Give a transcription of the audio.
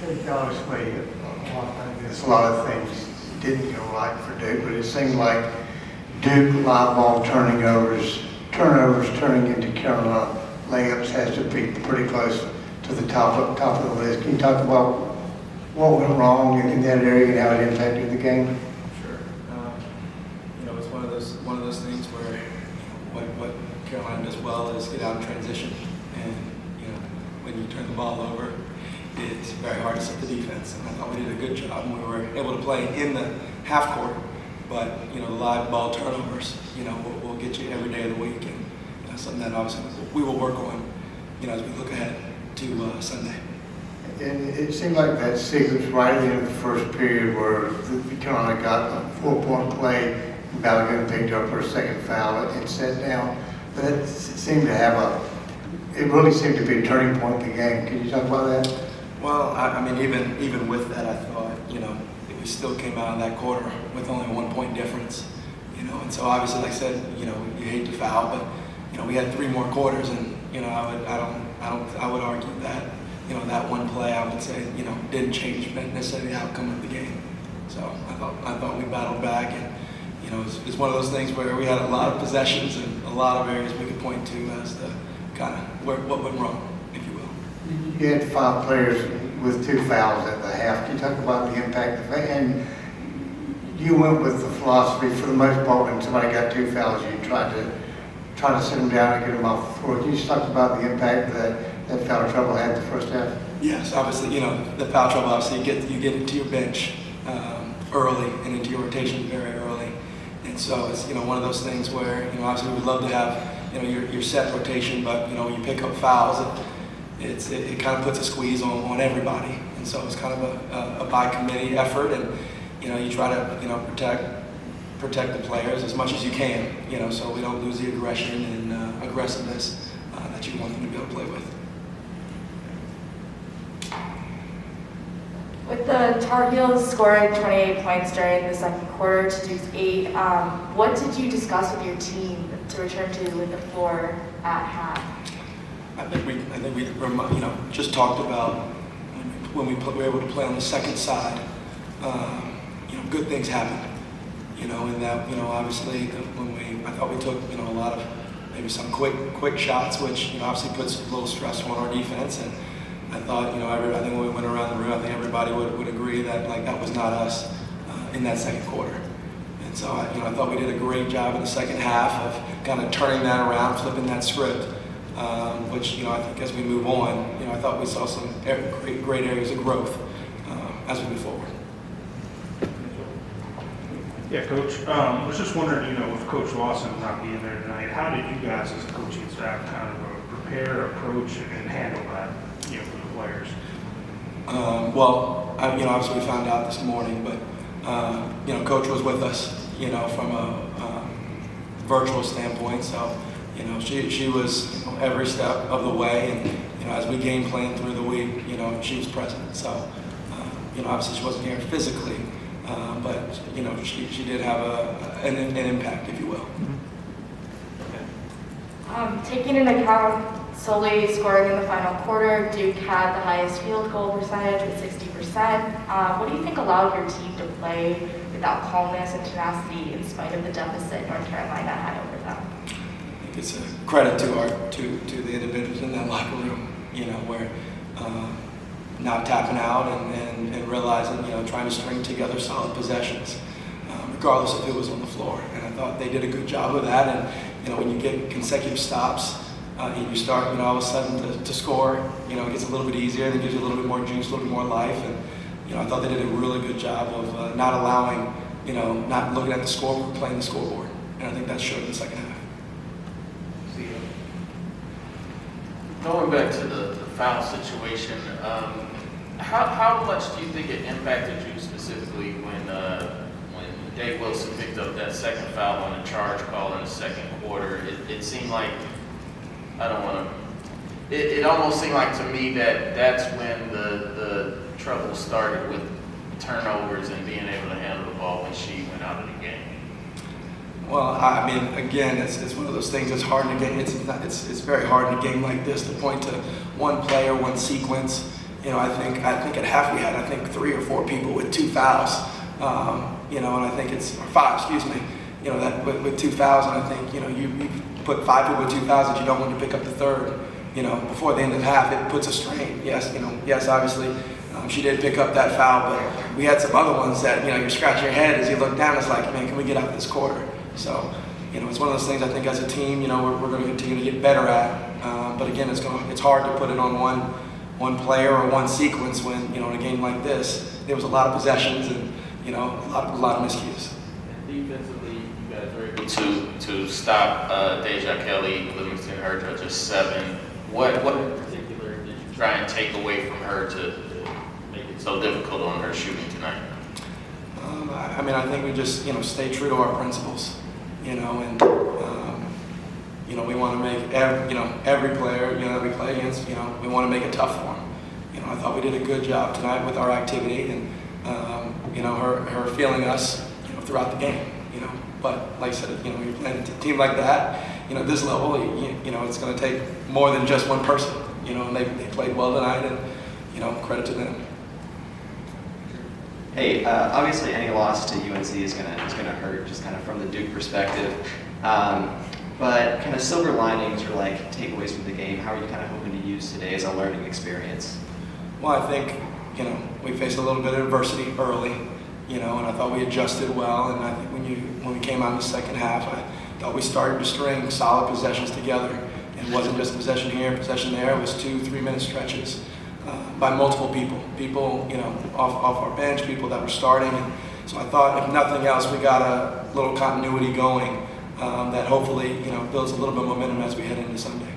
Obviously, there's a lot of things didn't go right for Duke, but it seemed like Duke live ball turnovers turning into Carolina layups has to be pretty close to the top of the list. Can you talk about what went wrong in that area and how it impacted the game? Sure. It's one of those things where what Carolina does well is get out in transition, and when you turn the ball over, it's very hard to set the defense. And I thought we did a good job, and we were able to play in the half court. But the live ball turnovers, will get you every day of the week, and something that obviously we will work on, as we look ahead to Sunday. And it seemed like that sequence right at the end of the first period where Carolina got a 4-point play, Balogun picked up her second foul and sat down. But it seemed to it really seemed to be a turning point in the game. Can you talk about that? Well, even with that, I thought, we still came out of that quarter with only a 1-point difference, and so obviously, like I said, you hate to foul, but we had 3 more quarters, and I would argue that that one play, I would say, didn't change necessarily the outcome of the game. So I thought we battled back, and it's one of those things where we had a lot of possessions and a lot of areas we could point to as the kind of what went wrong, if you will. You had 5 players with 2 fouls at the half. Can you talk about the impact of that? And you went with the philosophy for the most part when somebody got 2 fouls, you tried to sit them down and get them off the floor. Can you just talk about the impact that foul trouble had the first half? Yes, obviously, the foul trouble, obviously, you get into your bench early and into your rotation very early. And so it's, one of those things where, obviously we would love to have, your set rotation, but, when you pick up fouls, it kind of puts a squeeze on everybody. And so it's kind of a by committee effort, and, you try to, protect the players as much as you can, so we don't lose the aggression and aggressiveness that you want them to be able to play with. With the Tar Heels scoring 28 points during the second quarter to Duke's 8, what did you discuss with your team to return to with the floor at half? I think we just talked about when we were able to play on the second side. Good things happened. And that obviously I thought we took a lot of maybe some quick shots, which obviously puts a little stress on our defense. And I thought I think when we went around the room, I think everybody would agree that that was not us in that second quarter. And so I thought we did a great job in the second half of kind of turning that around, flipping that script. Which I think as we move on, I thought we saw some great areas of growth as we move forward. Yeah, Coach. I was just wondering, with Coach Lawson not being there tonight, how did you guys as a coaching staff kind of prepare, approach, and handle that, for the players? Obviously we found out this morning, but Coach was with us, from a virtual standpoint. So, she was every step of the way, and as we game planned through the week, she was present. So, obviously she wasn't here physically, but she did have an impact, if you will. Taking into account solely scoring in the final quarter, Duke had the highest field goal percentage with 60%. What do you think allowed your team to play with that calmness and tenacity in spite of the deficit North Carolina had over them? I think it's a credit to the individuals in that locker room, where not tapping out and realizing, trying to string together solid possessions, regardless of who was on the floor. And I thought they did a good job of that. And, when you get consecutive stops, and you start, all of a sudden to score, it gets a little bit easier, and it gives you a little bit more juice, a little bit more life. And, I thought they did a really good job of not allowing, not looking at the scoreboard, playing the scoreboard. And I think that showed in the second half. Going back to the foul situation, how much do you think it impacted you specifically when Dave Wilson picked up that second foul on a charge call in the second quarter? It seemed like, it almost seemed like to me that that's when the trouble started with turnovers and being able to handle the ball when she went out of the game. Well, again, it's one of those things that's hard in a game. It's very hard in a game like this to point to one play or one sequence, you know, I think at half we had, I think 3 or 4 people with 2 fouls, you know, and I think it's, or 5, excuse me, you know, that with 2 fouls, and I think, you know, you put 5 people with 2 fouls that you don't want to pick up the third, you know, before the end of the half, it puts a strain. Yes, you know, yes, obviously, she did pick up that foul, but we had some other ones that, you know, you're scratching your head as you look down, it's like, man, can we get out this quarter? So, you know, it's one of those things I think as a team, you know, we're going to continue to get better at. But again, it's hard to put it on one player or one sequence when, you know, in a game like this, there was a lot of possessions and, you know, a lot of miscues. Defensively, you guys were able to stop Deja Kelly, Livingston Hurdra just 7. What in particular did you try and take away from her to make it so difficult on her shooting tonight? I mean, I think we just, you know, stay true to our principles, you know, and, you know, we want to make every player, you know, that we play against, you know, we want to make it tough for them. You know, I thought we did a good job tonight with our activity and, you know, her feeling us, you know, throughout the game, you know. But like I said, you know, when you're playing a team like that, you know, this level, you know, it's going to take more than just one person, you know, and they played well tonight and, you know, credit to them. Hey, obviously any loss to UNC is gonna hurt, just kind of from the Duke perspective. But kind of silver linings or like takeaways from the game, how are you kind of hoping to use today as a learning experience? Well, I think, you know, we faced a little bit of adversity early, you know, and I thought we adjusted well. And I think when we came out in the second half, I thought we started to string solid possessions together. It wasn't just possession here, possession there. It was 2-3 minute stretches by multiple people, you know, off our bench, people that were starting. And so I thought, if nothing else, we got a little continuity going that hopefully, you know, builds a little bit of momentum as we head into Sunday.